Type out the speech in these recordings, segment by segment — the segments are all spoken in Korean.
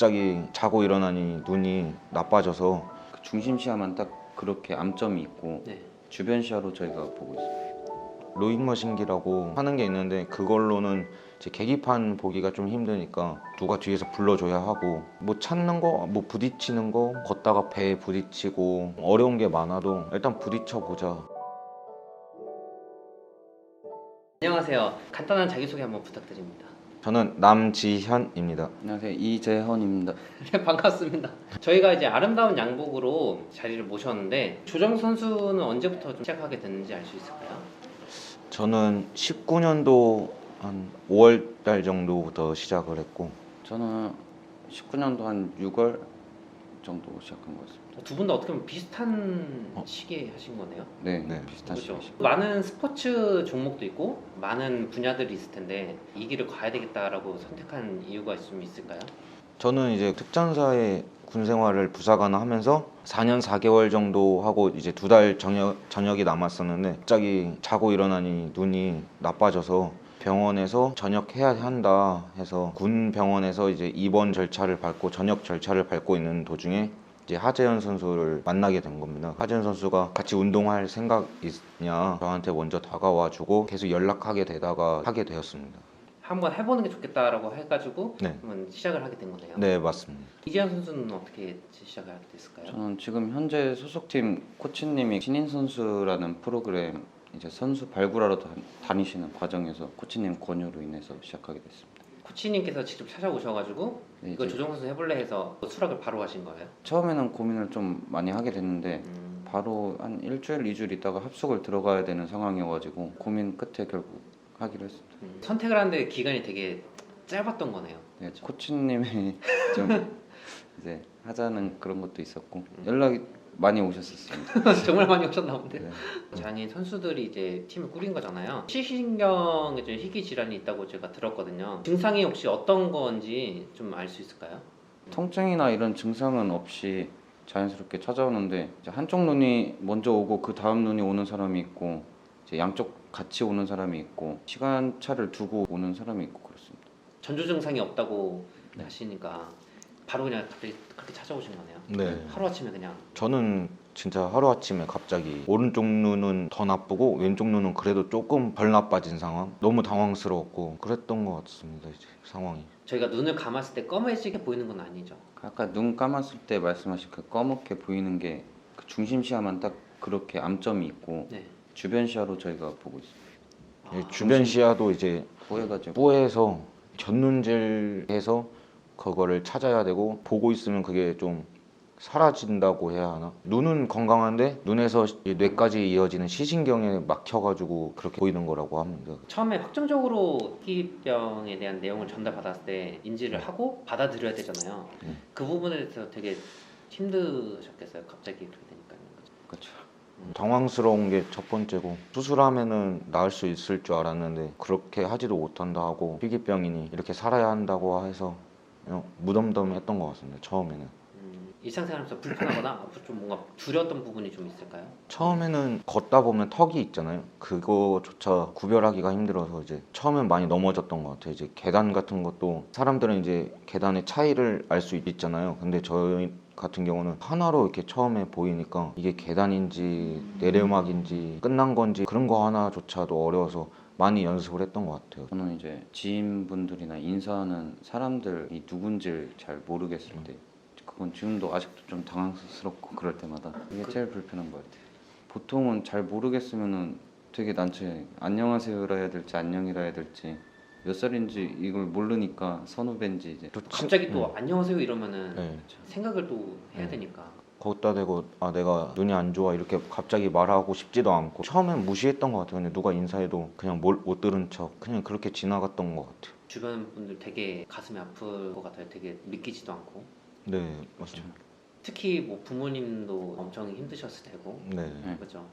갑자기 자고 일어나니 눈이 나빠져서 그 중심 시야만 딱 그렇게 암점이 있고 네. 주변 시야로 저희가 보고 있습니다. 로잉머신기라고 하는 게 있는데 그걸로는 이제 계기판 보기가 좀 힘드니까 누가 뒤에서 불러줘야 하고 뭐 찾는 거, 뭐 부딪히는 거, 걷다가 배에 부딪히고 어려운 게 많아도 일단 부딪혀 보자. 안녕하세요. 간단한 자기소개 한번 부탁드립니다. 저는 남지현입니다. 안녕하세요, 이재헌입니다. 네, 반갑습니다. 저희가 이제 아름다운 양복으로 자리를 모셨는데 조정 선수는 언제부터 좀 시작하게 됐는지 알 수 있을까요? 저는 19년도 한 5월 달 정도부터 시작을 했고 저는 19년도 한 6월 정도 시작한 것 같습니다. 두 분 다 어떻게 보면 비슷한 시기에 하신 거네요. 네, 네. 비슷한 그렇죠. 시기입니다. 많은 스포츠 종목도 있고 많은 분야들이 있을 텐데 이 길을 가야 되겠다라고 선택한 이유가 좀 있을까요? 저는 이제 특전사의 군 생활을 부사관 하면서 4년 4개월 정도 하고 이제 2달 전역이 남았었는데 갑자기 자고 일어나니 눈이 나빠져서 병원에서 전역해야 한다 해서 군 병원에서 이제 입원 절차를 밟고 전역 절차를 밟고 있는 도중에 이제 하재현 선수를 만나게 된 겁니다. 하재현 선수가 같이 운동할 생각 있냐 저한테 먼저 다가와주고 계속 연락하게 되다가 하게 되었습니다. 한번 해보는 게 좋겠다라고 해가지고 네. 한번 시작을 하게 된 거네요. 네, 맞습니다. 이재현 선수는 어떻게 시작을 하게 됐을까요? 저는 지금 현재 소속팀 코치님이 신인 선수라는 프로그램 이제 선수 발굴하러 다니시는 과정에서 코치님 권유로 인해서 시작하게 됐습니다. 코치님께서 직접 찾아오셔가지고 네, 이거 이제 조정 선수 해볼래 해서 수락을 바로 하신 거예요? 처음에는 고민을 좀 많이 하게 됐는데 바로 한 일주일, 2주일 있다가 합숙을 들어가야 되는 상황이어가지고 고민 끝에 결국 하기로 했습니다. 선택을 하는데 기간이 되게 짧았던 거네요. 네, 코치님이 좀 이제 하자는 그런 것도 있었고 연락이 많이 오셨었습니다. 정말 많이 오셨나 본데. 네. 장애인 선수들이 이제 팀을 꾸린 거잖아요. 시신경에 좀 희귀 질환이 있다고 제가 들었거든요. 증상이 혹시 어떤 건지 좀 알 수 있을까요? 통증이나 이런 증상은 없이 자연스럽게 찾아오는데 이제 한쪽 눈이 먼저 오고 그 다음 눈이 오는 사람이 있고 이제 양쪽 같이 오는 사람이 있고 시간차를 두고 오는 사람이 있고 그렇습니다. 전조 증상이 없다고 네. 하시니까 바로 그냥 갑자기 그렇게 찾아오신 거네요. 네. 하루아침에 그냥. 저는 진짜 하루아침에 갑자기 오른쪽 눈은 더 나쁘고 왼쪽 눈은 그래도 조금 덜 나빠진 상황, 너무 당황스러웠고 그랬던 것 같습니다. 이제 상황이. 저희가 눈을 감았을 때 검해지게 보이는 건 아니죠. 아까 눈 감았을 때 말씀하신 그 검게 보이는 게 그 중심 시야만 딱 그렇게 암점이 있고 네. 주변 시야로 저희가 보고 있습니다. 예, 주변 시야도 이제 보여가지고 뿌에서 전눈질해서 그거를 찾아야 되고 보고 있으면 그게 좀 사라진다고 해야 하나? 눈은 건강한데 눈에서 이 뇌까지 이어지는 시신경에 막혀가지고 그렇게 보이는 거라고 합니다. 처음에 확정적으로 희귀병에 대한 내용을 전달받았을 때 인지를 하고 받아들여야 되잖아요. 그 부분에 대해서 되게 힘드셨겠어요. 갑자기 그렇게 되니까요. 그렇죠. 당황스러운 게 첫 번째고 수술하면은 나을 수 있을 줄 알았는데 그렇게 하지도 못한다 하고 희귀병이니 이렇게 살아야 한다고 해서 그냥 무덤덤했던 것 같습니다. 처음에는. 일상생활에서 불편하거나 좀 뭔가 두려웠던 부분이 좀 있을까요? 처음에는 걷다 보면 턱이 있잖아요. 그거조차 구별하기가 힘들어서 이제 처음엔 많이 넘어졌던 것 같아요. 이제 계단 같은 것도 사람들은 이제 계단의 차이를 알 수 있잖아요. 근데 저희 같은 경우는 하나로 이렇게 처음에 보이니까 이게 계단인지 내리막인지 끝난 건지 그런 거 하나조차도 어려워서 많이 연습을 했던 것 같아요. 저는 이제 지인분들이나 인사하는 사람들이 누군지를 잘 모르겠을 때 그건 지금도 아직도 좀 당황스럽고 그럴 때마다 이게 제일 불편한 것 같아요. 보통은 잘 모르겠으면은 되게 난처해. 안녕하세요라 해야 될지 안녕이라 해야 될지 몇 살인지 이걸 모르니까 선후배인지 이제 갑자기 또 안녕하세요 이러면은 네. 생각을 또 해야 되니까. 거기다 대고 아 내가 눈이 안 좋아 이렇게 갑자기 말하고 싶지도 않고 처음엔 무시했던 것 같아요. 근데 누가 인사해도 그냥 못 들은 척 그냥 그렇게 지나갔던 것 같아요. 주변 분들 되게 가슴이 아플 것 같아요. 되게 믿기지도 않고. 네, 맞습니다. 특히 뭐 부모님도 엄청 힘드셨을 테고. 네. 그렇죠.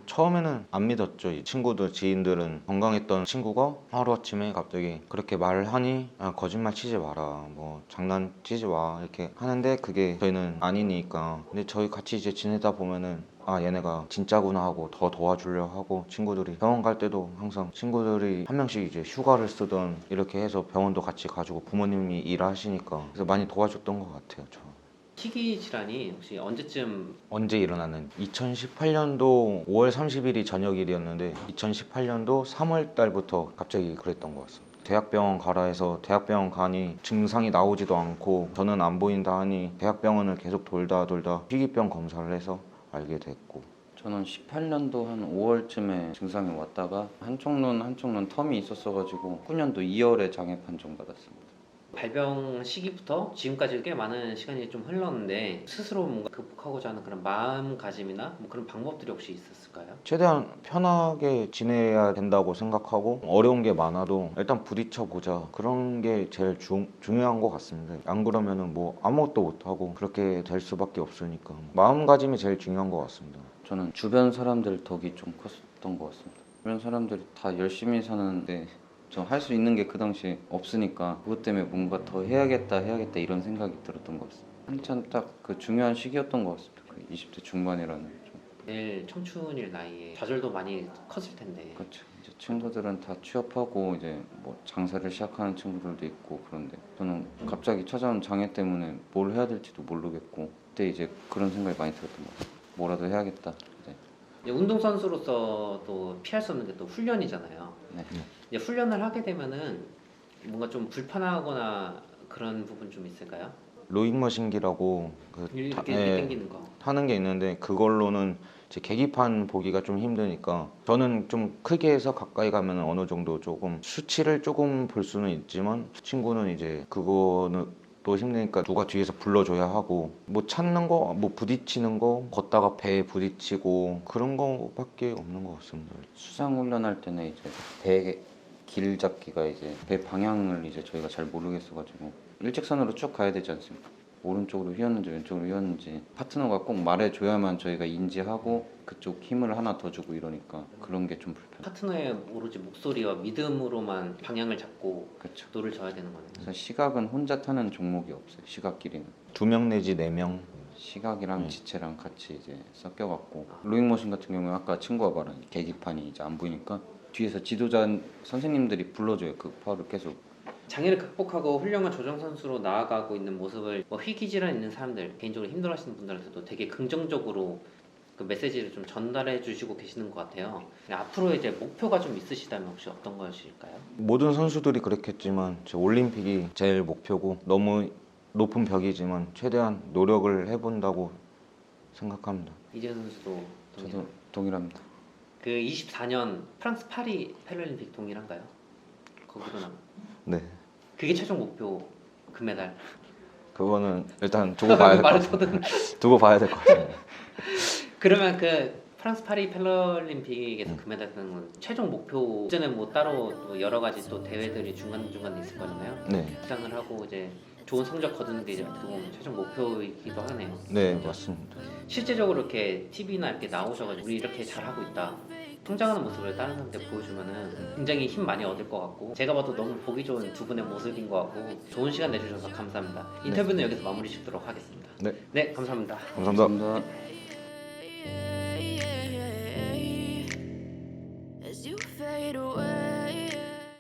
처음에는 안 믿었죠. 이 친구들, 지인들은 건강했던 친구가 하루아침에 갑자기 그렇게 말을 하니 거짓말 치지 마라, 뭐 장난치지 마 이렇게 하는데 그게 저희는 아니니까. 근데 저희 같이 이제 지내다 보면은 얘네가 진짜구나 하고 더 도와주려 하고, 친구들이 병원 갈 때도 항상 친구들이 한 명씩 이제 휴가를 쓰던 이렇게 해서 병원도 같이 가지고, 부모님이 일하시니까 그래서 많이 도와줬던 것 같아요. 저 희귀 질환이 혹시 언제쯤 언제 일어나는 2018년도 5월 30일이 저녁일이었는데 2018년도 3월 달부터 갑자기 그랬던 것 같습니다. 대학병원 가라 해서 대학병원 가니 증상이 나오지도 않고 저는 안 보인다 하니 대학병원을 계속 돌다 희귀병 검사를 해서 알게 됐고. 저는 18년도 한 5월쯤에 증상이 왔다가 한쪽 눈 텀이 있었어가지고 19년도 2월에 장애 판정 받았습니다. 발병 시기부터 지금까지 꽤 많은 시간이 좀 흘렀는데 스스로 뭔가 극복하고자 하는 그런 마음가짐이나 뭐 그런 방법들이 혹시 있었을까요? 최대한 편하게 지내야 된다고 생각하고, 어려운 게 많아도 일단 부딪혀 보자, 그런 게 제일 중요한 것 같습니다. 안 그러면은 뭐 아무것도 못하고 그렇게 될 수밖에 없으니까 마음가짐이 제일 중요한 것 같습니다. 저는 주변 사람들 덕이 좀 컸던 것 같습니다. 주변 사람들이 다 열심히 사는데 저 할 수 있는 게 그 당시에 없으니까 그것 때문에 뭔가 더 해야겠다 이런 생각이 들었던 것 같습니다. 한참 딱 그 중요한 시기였던 것 같습니다. 그 20대 중반이라는 좀. 내일 청춘일 나이에 좌절도 많이 컸을 텐데 그렇죠. 이제 친구들은 다 취업하고 이제 뭐 장사를 시작하는 친구들도 있고, 그런데 저는 갑자기 찾아온 장애 때문에 뭘 해야 될지도 모르겠고, 그때 이제 그런 생각이 많이 들었던 것 같아요. 뭐라도 해야겠다. 이제. 운동선수로서 또 피할 수 없는 게 또 훈련이잖아요. 네. 이제 훈련을 하게 되면은 뭔가 좀 불편하거나 그런 부분 좀 있을까요? 로잉머신기라고 이렇게 예, 당기는 거. 타는 게 있는데 그걸로는 이제 계기판 보기가 좀 힘드니까, 저는 좀 크게 해서 가까이 가면 어느 정도 조금 수치를 조금 볼 수는 있지만, 친구는 이제 그거는 또 힘드니까 누가 뒤에서 불러줘야 하고, 뭐 찾는 거, 뭐 부딪히는 거, 걷다가 배에 부딪히고 그런 거밖에 없는 것 같습니다. 수상 훈련할 때는 이제 배 길 잡기가 이제 배 방향을 이제 저희가 잘 모르겠어가지고 일직선으로 쭉 가야 되지 않습니까? 오른쪽으로 휘었는지 왼쪽으로 휘었는지 파트너가 꼭 말해줘야만 저희가 인지하고 그쪽 힘을 하나 더 주고 이러니까 그런 게 좀 불편해요. 파트너의 오로지 목소리와 믿음으로만 방향을 잡고 그렇죠. 속도를 져야 되는 거네요. 그래서 시각은 혼자 타는 종목이 없어요. 시각끼리는 2명 내지 4명. 시각이랑 지체랑 같이 이제 섞여갖고, 로잉머신 같은 경우에 아까 친구가 말한 계기판이 이제 안 보이니까 뒤에서 지도자 선생님들이 불러줘요. 그 파워를 계속. 장애를 극복하고 훌륭한 조정 선수로 나아가고 있는 모습을 뭐 희귀 질환 있는 사람들, 개인적으로 힘들어하시는 분들한테도 되게 긍정적으로 그 메시지를 좀 전달해 주시고 계시는 것 같아요. 앞으로 이제 목표가 좀 있으시다면 혹시 어떤 것일까요? 모든 선수들이 그렇겠지만 제 올림픽이 제일 목표고, 너무 높은 벽이지만 최대한 노력을 해본다고 생각합니다. 이재현 선수도 저도 동일합니다. 그 24년 프랑스 파리 패럴림픽 동일한가요? 거기로 남. 네, 그게 최종 목표 금메달. 그거는 일단 두고 봐야 될 것 말을 같아요. 더듬. 두고 봐야 될 것 같아요. 그러면 그 프랑스 파리 패럴림픽에서 금메달 따는 건 최종 목표. 이전에 뭐 따로 또 여러 가지 또 대회들이 중간중간에 있을 거잖아요. 네, 시상을 하고 이제 좋은 성적 거두는 게 이제 어떻게 보면 최종 목표이기도 하네요. 네 맞습니다. 실제적으로 이렇게 TV나 이렇게 나오셔가지고 우리 이렇게 잘하고 있다, 성장하는 모습을 다른 사람한테 보여주면은 굉장히 힘 많이 얻을 것 같고, 제가 봐도 너무 보기 좋은 두 분의 모습인 것 같고, 좋은 시간 내주셔서 감사합니다. 인터뷰는 여기서 마무리 짓도록 하겠습니다. 네. 네, 감사합니다. 감사합니다. 감사합니다. As you fade away.